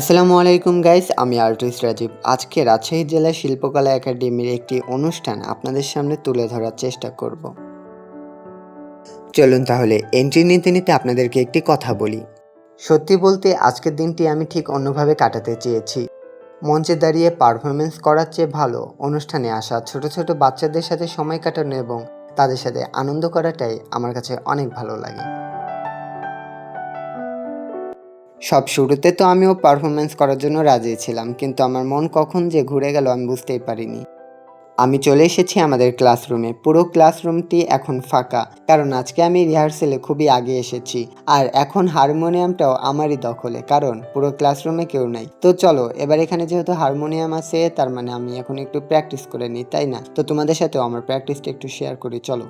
আসসালামু আলাইকুম গাইস, আমি আর্টিস্ট রাজীব। আজকে রাজশাহী জেলা শিল্পকলা একাডেমির একটি অনুষ্ঠান আপনাদের সামনে তুলে ধরার চেষ্টা করব। চলুন তাহলে এন্ট্রি নিতে নিতে আপনাদেরকে একটি কথা বলি। সত্যি বলতে আজকের দিনটি আমি ঠিক অন্যভাবে কাটাতে চেয়েছি। মঞ্চে দাঁড়িয়ে পারফরমেন্স করার চেয়ে ভালো অনুষ্ঠানে আসা ছোট ছোট বাচ্চাদের সাথে সময় কাটানো এবং তাদের সাথে আনন্দ করাটাই আমার কাছে অনেক ভালো লাগে। সব শুরুতে তো আমিও পারফরমেন্স করার জন্য রাজি ছিলাম, কিন্তু আমার মন কখন যে ঘুরে গেল আমি বুঝতেই পারিনি। আমি চলে এসেছি আমাদের ক্লাসরুমে। পুরো ক্লাসরুমটি এখন ফাঁকা, কারণ আজকে আমি রিহার্সেলে খুবই আগে এসেছি। আর এখন হারমোনিয়ামটাও আমারই দখলে, কারণ পুরো ক্লাসরুমে কেউ নাই। তো চলো, এবার এখানে যেহেতু হারমোনিয়াম আছে, তার মানে আমি এখন একটু প্র্যাকটিস করে নিই, তাই না? তো তোমাদের সাথেও আমার প্র্যাকটিসটা একটু শেয়ার করি, চলো।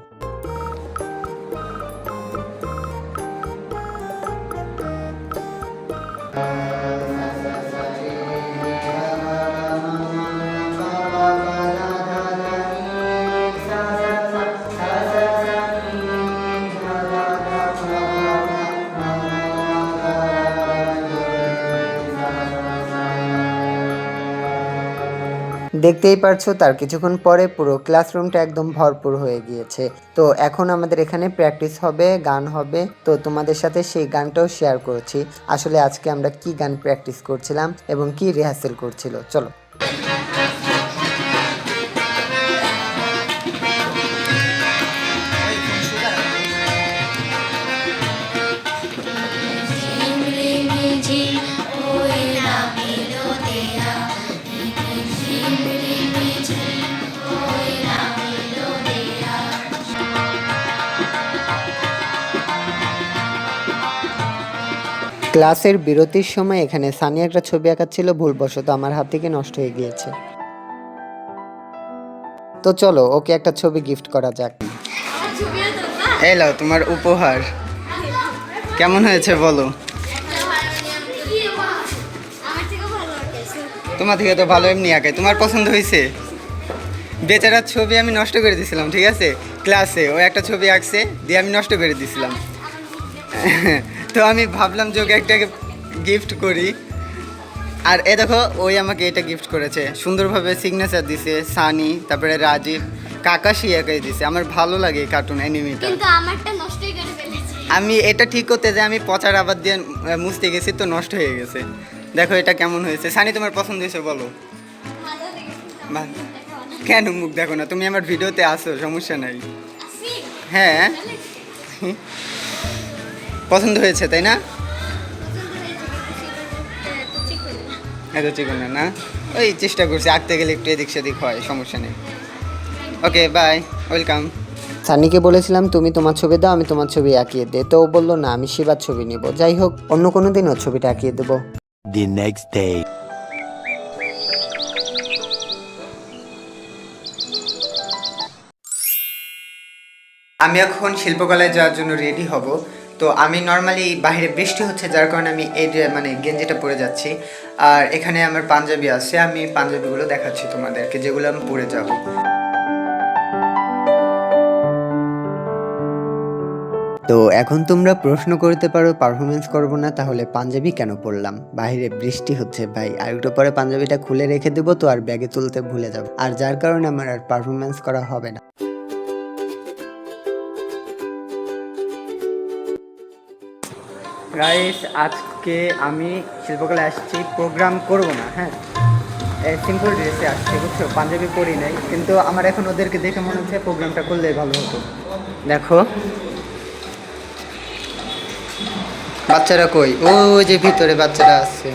দেখতেই পারছো, তার কিছুক্ষণ পরে পুরো ক্লাসরুমটা একদম ভরপুর হয়ে গিয়েছে। তো এখন আমাদের এখানে প্র্যাকটিস হবে, গান হবে। তো তোমাদের সাথে সেই গানটাও শেয়ার করছি। আসলে আজকে আমরা কি গান প্র্যাকটিস করছিলাম এবং কি রিহার্সেল করছিল, চলো। ক্লাসের বিরতির সময় এখানে সানি একটা ছবি আঁকাচ্ছিল, ভুলবশত আমার হাত থেকে নষ্ট হয়ে গিয়েছে। তো চলো ওকে একটা ছবি গিফট করা যাক। এই নাও তোমার উপহার। কেমন হয়েছে বলো? তোমার থেকে তো ভালো এমনি আঁকে। তোমার পছন্দ হয়েছে? বেচারার ছবি আমি নষ্ট করে দিয়েছিলাম, ঠিক আছে? ক্লাসে ও একটা ছবি আঁকছে, দিয়ে আমি নষ্ট করে দিয়েছিলাম। তো আমি ভাবলাম যে ওকে একটা গিফট করি। আর এ দেখো, ওই আমাকে এটা গিফট করেছে, সুন্দরভাবে সিগনেচার দিছে সানি, তারপরে রাজীব, কাকাশি একাই দিছে। আমার ভালো লাগে কার্টুন অ্যানিমেটা। কিন্তু আমারটা নষ্টই করে ফেলেছে। আমি এটা ঠিক করতে যে আমি পচার আবার দিয়ে মুছতে গেছি, তো নষ্ট হয়ে গেছে। দেখো এটা কেমন হয়েছে। সানি, তোমার পছন্দ হয়েছে বলো? ভালো লেগেছে। কেন মুখ দেখো না? তুমি আমার ভিডিওতে আসো, সমস্যা নাই। আসি? হ্যাঁ, পছন্দ হয়েছে তাই না? এত চিকন না, না? ওই চেষ্টা করছি, আঁকতে গেলে একটু এদিক সেদিক হয়, সমস্যা নেই। ওকে, বাই, ওয়েলকাম। সানিকে বলেছিলাম তুমি তোমার ছবি দাও, আমি তোমার ছবি আঁকিয়ে দে। তো ও বললো না, আমি শিবার ছবি নিব। যাই হোক, অন্য কোনো দিন ওর ছবিটা আঁকিয়ে দেবো। The next day. আমি এখন শিল্পকলায় যাওয়ার জন্য রেডি হব। তো আমি নর্মালি বাইরে বৃষ্টি হচ্ছে, যার কারণে আমি এই মানে গেঞ্জিটা পরে যাচ্ছি। আর এখানে আমার পাঞ্জাবি আছে, আমি পাঞ্জাবিগুলো দেখাচ্ছি তোমাদেরকে, যেগুলো আমি পরে যাব। তো এখন তোমরা প্রশ্ন করতে পারো পারফরমেন্স করবো না, তাহলে পাঞ্জাবি কেন পরলাম? বাইরে বৃষ্টি হচ্ছে ভাই, আর একটু পরে পাঞ্জাবিটা খুলে রেখে দেবো, তো আর ব্যাগে তুলতে ভুলে যাবো, আর যার কারণে আমার আর পারফরমেন্স করা হবে না। গাইস, আজকে আমি শিল্পকলায় আসছি, প্রোগ্রাম করব না। হ্যাঁ, সিম্পল ড্রেসে আসছি, বুঝছো? পাঞ্জাবি পরি নাই, কিন্তু আমার এখন ওদেরকে দেখে মনে হচ্ছে প্রোগ্রামটা করলেই ভালো হতো। দেখো বাচ্চারা কই, ও যে ভিতরে বাচ্চারা আছে।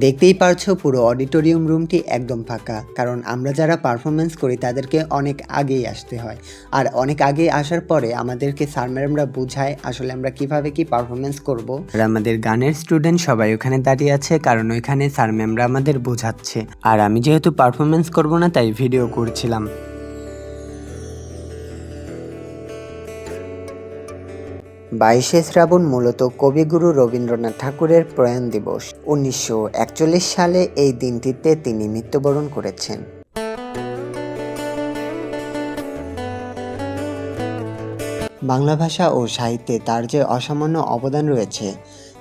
দেখতেই পারছো পুরো অডিটোরিয়াম রুমটি একদম ফাঁকা, কারণ আমরা যারা পারফরমেন্স করি তাদেরকে অনেক আগেই আসতে হয়। আর অনেক আগে আসার পরে আমাদেরকে স্যার ম্যাডামরা বোঝায় আসলে আমরা কিভাবে কি পারফরমেন্স করব। আর আমাদের গানের স্টুডেন্ট সবাই ওখানে দাঁড়িয়ে আছে, কারণ ওইখানে স্যার ম্যামরা আমাদের বোঝাচ্ছে। আর আমি যেহেতু পারফরমেন্স করব না, তাই ভিডিও করছিলাম। 22শে শ্রাবণ মূলত কবিগুরু রবীন্দ্রনাথ ঠাকুরের প্রয়াণ দিবস। 1941 সালে এই দিনটিতে তিনি মৃত্যুবরণ করেছেন। বাংলা ভাষা ও সাহিত্যে তার যে অসামান্য অবদান রয়েছে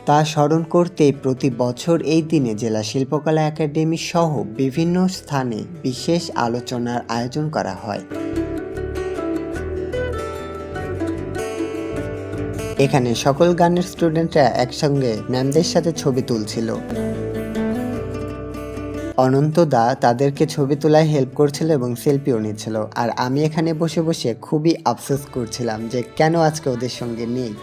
তা স্মরণ করতেই প্রতি বছর এই দিনে জেলা শিল্পকলা একাডেমি সহ বিভিন্ন স্থানে বিশেষ আলোচনার আয়োজন করা হয়। এখানে সকল গানের স্টুডেন্টরা একসঙ্গে ম্যামদের সাথে ছবি তুলছিল। অনন্ত দা তাদেরকে ছবি তোলায় হেল্প করছিল এবং সেলফিও নিচ্ছিল, আর আমি এখানে বসে বসে খুবই আফসোস করছিলাম যে কেন আজকে ওদের সঙ্গে নেই।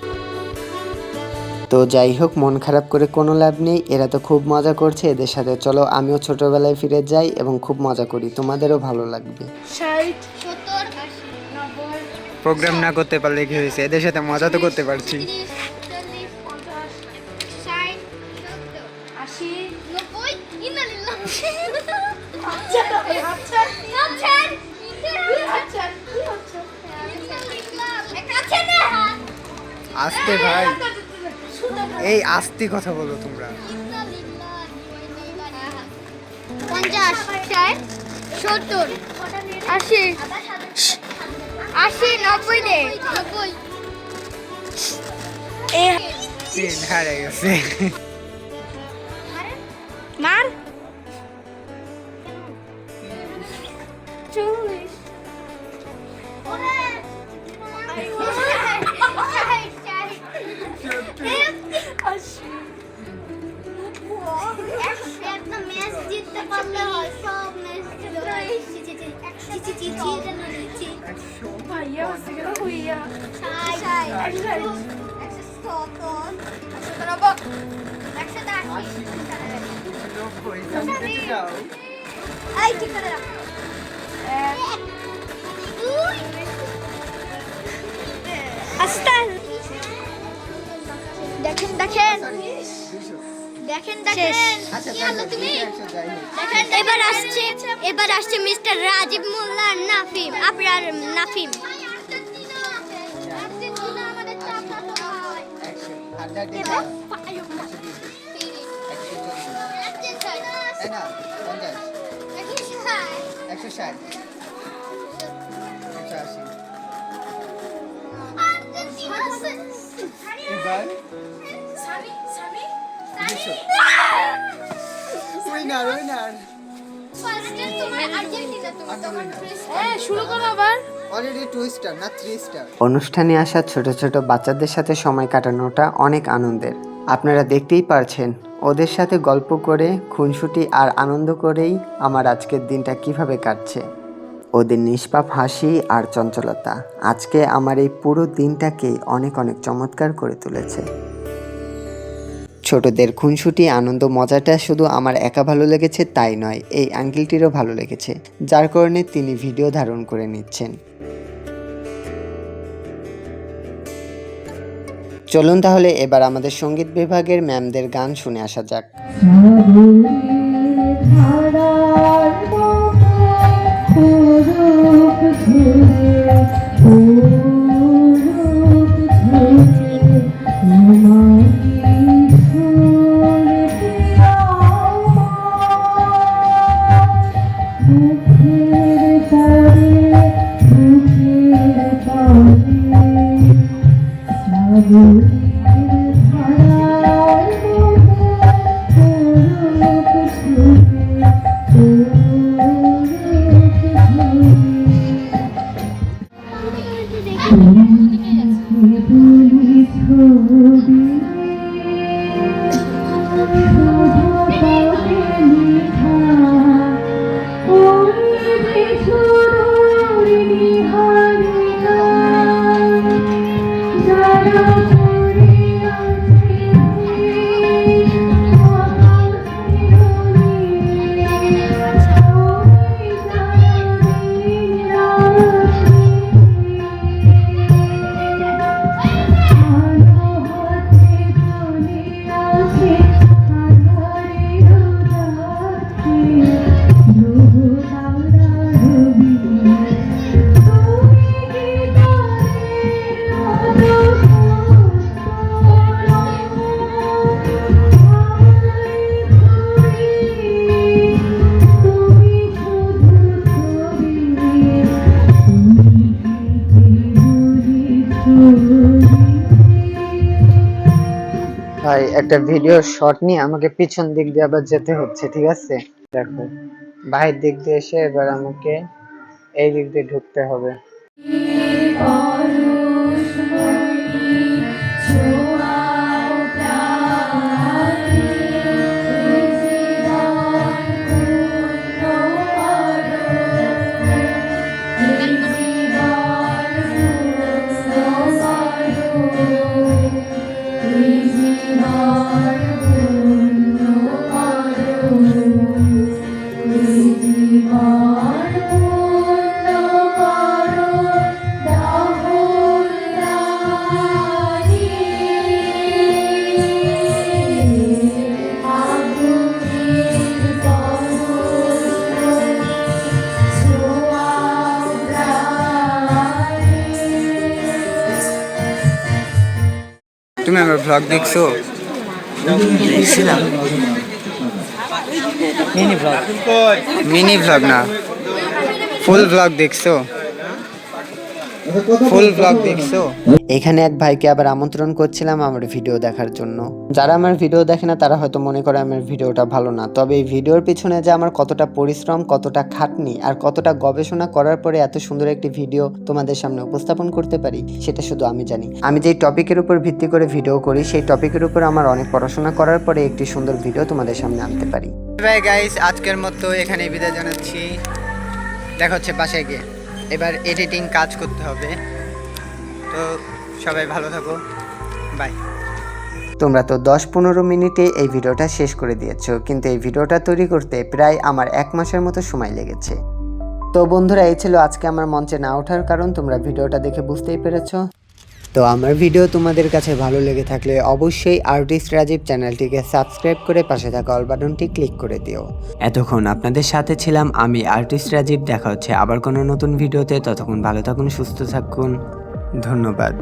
তো যাই হোক, মন খারাপ করে কোনো লাভ নেই, এরা তো খুব মজা করছে এদের সাথে। চলো আমিও ছোটবেলায় ফিরে যাই এবং খুব মজা করি, তোমাদেরও ভালো লাগবে। 60 70 80 90 প্রোগ্রাম না করতে পারলে কি হয়েছে, এদের সাথে মজা তো করতে পারছি। 30 40 50 60 70 80 90 ইন্নালিল্লাহ। আচ্ছা আচ্ছা আস্তে ভাই, এই আস্তে কথা বলো তোমরা। 50 60 70 80 80 90 দে 90 হারে গেছে। মার 40 একটা ম্যাচ জিততে পারলে হয়, সব ম্যাচ দেখেন দেখেন দেখেন দেখেন কি হলো তুমি দেখেন। এবার আসছে মিস্টার রাজীব মোল্লা নাফিম, আপনার নাফিম। অনুষ্ঠানে আসা ছোট ছোট বাচ্চাদের সাথে সময় কাটানোটা অনেক আনন্দের। আপনারা দেখতেই পারছেন ওদের সাথে গল্প করে, খুনসুটি আর আনন্দ করেই আমার আজকের দিনটা কিভাবে কাটছে। ওদের নিষ্পাপ হাসি আর চঞ্চলতা আজকে আমার এই পুরো দিনটাকে অনেক অনেক চমৎকার করে তুলেছে। ছোটদের খুনসুটি, আনন্দ, মজাটা শুধু আমার একা ভালো লেগেছে তাই নয়, এই আঙ্কেলটিরও ভালো লেগেছে, যার কারণে তিনি ভিডিও ধারণ করে নিচ্ছেন। চলুন তাহলে এবার আমাদের সঙ্গীত বিভাগের ম্যামদের গান শুনে আসা যাক। ভাই একটা ভিডিও শট নিয়ে আমাকে পিছন দিক দিয়ে আবার যেতে হচ্ছে, ঠিক আছে? দেখো বাহির দিক দিয়ে এসে এবার আমাকে এই দিক দিয়ে ঢুকতে হবে। তুমি আমার ব্লগ দেখছো? মিনি ব্লগ না, ফুল ব্লগ দেখছো? ফুল ব্লগ দেখছো? এখানে এক ভাইকে আবার আমন্ত্রণ করছিলাম আমার ভিডিও দেখার জন্য। যারা আমার ভিডিও দেখে না তারা হয়তো মনে করে আমার ভিডিওটা ভালো না, তবে এই ভিডিওর পিছনে যে আমার কতটা পরিশ্রম, কতটা খাটনি আর কতটা গবেষণা করার পরে এত সুন্দর একটি ভিডিও তোমাদের সামনে উপস্থাপন করতে পারি সেটা শুধু আমি জানি। আমি যেই টপিকের উপর ভিত্তি করে ভিডিও করি সেই টপিকের উপর আমার অনেক পড়াশোনা করার পরে একটি সুন্দর ভিডিও তোমাদের সামনে আনতে পারি। বাই গাইস, আজকের মতো এখানে বিদায় জানাচ্ছি। দেখা হচ্ছে বাসায় গিয়ে, এবার এডিটিং কাজ করতে হবে। তো সবাই ভালো থাকো, বাই। তোমরা তো 10-15 মিনিটে এই ভিডিওটা শেষ করে দিয়েছো, কিন্তু এই ভিডিওটা তৈরি করতে প্রায় আমার 1 মাসের মতো সময় লেগেছে। তো বন্ধুরা, এই ছিল আজকে আমার মঞ্চে না ওঠার কারণ, তোমরা ভিডিওটা দেখে বুঝতেই পেরেছো। তো আমার ভিডিও তোমাদের কাছে ভালো লেগে থাকলে অবশ্যই আর্টিস্ট রাজীব চ্যানেলটিকে সাবস্ক্রাইব করে পাশে থাকা অল বাটনটি ক্লিক করে দিও। এতক্ষণ আপনাদের সাথে ছিলাম আমি আর্টিস্ট রাজীব। দেখা হচ্ছে আবার কোনো নতুন ভিডিওতে, ততক্ষণ ভালো থাকুন, সুস্থ থাকুন, ধন্যবাদ।